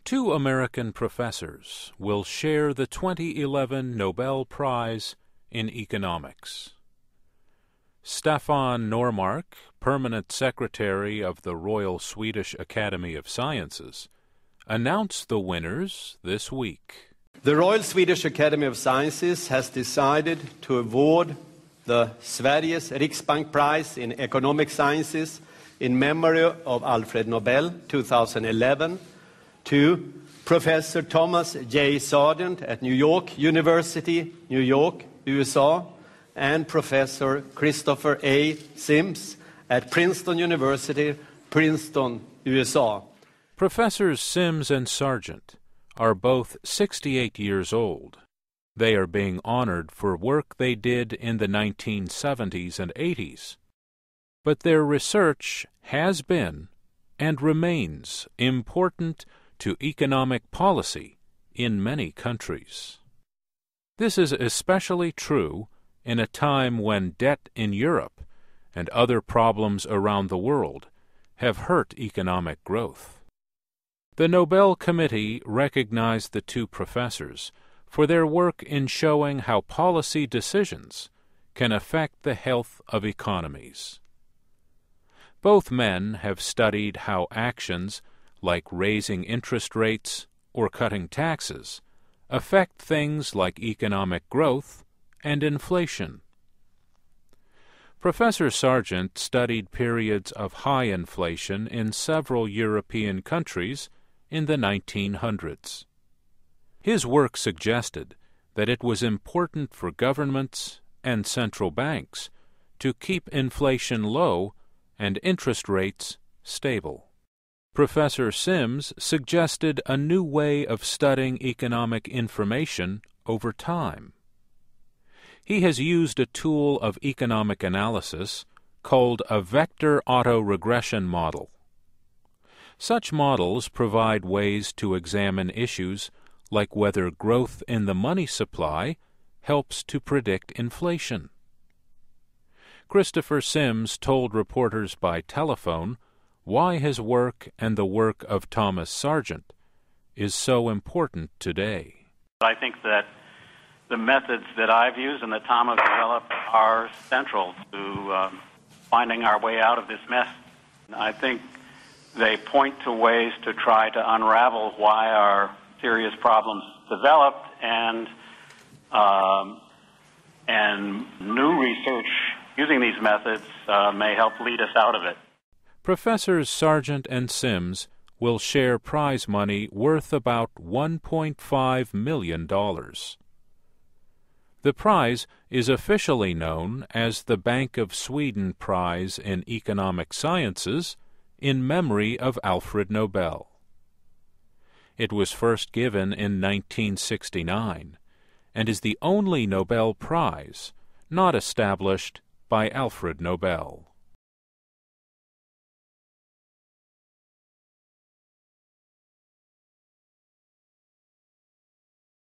Two American professors will share the 2011 Nobel Prize in Economics. Staffan Normark, Permanent Secretary of the Royal Swedish Academy of Sciences, announced the winners this week. The Royal Swedish Academy of Sciences has decided to award the Sveriges Riksbank Prize in Economic Sciences in memory of Alfred Nobel 2011 to Professor Thomas J. Sargent at New York University, New York, USA, and Professor Christopher A. Sims at Princeton University, Princeton, USA. Professors Sims and Sargent are both 68 years old. They are being honored for work they did in the 1970s and 80s. But their research has been and remains important to economic policy in many countries. This is especially true in a time when debt in Europe and other problems around the world have hurt economic growth. The Nobel Committee recognized the two professors for their work in showing how policy decisions can affect the health of economies. Both men have studied how actions like raising interest rates or cutting taxes affect things like economic growth and inflation. Professor Sargent studied periods of high inflation in several European countries in the 1900s. His work suggested that it was important for governments and central banks to keep inflation low and interest rates stable. Professor Sims suggested a new way of studying economic information over time. He has used a tool of economic analysis called a vector autoregression model. Such models provide ways to examine issues like whether growth in the money supply helps to predict inflation. Christopher Sims told reporters by telephone why his work and the work of Thomas Sargent is so important today. I think that the methods that I've used and that Tom has developed are central to finding our way out of this mess. I think they point to ways to try to unravel why our serious problems developed, and new research using these methods may help lead us out of it. Professors Sargent and Sims will share prize money worth about $1.5 million. The prize is officially known as the Bank of Sweden Prize in Economic Sciences in memory of Alfred Nobel. It was first given in 1969 and is the only Nobel Prize not established by Alfred Nobel.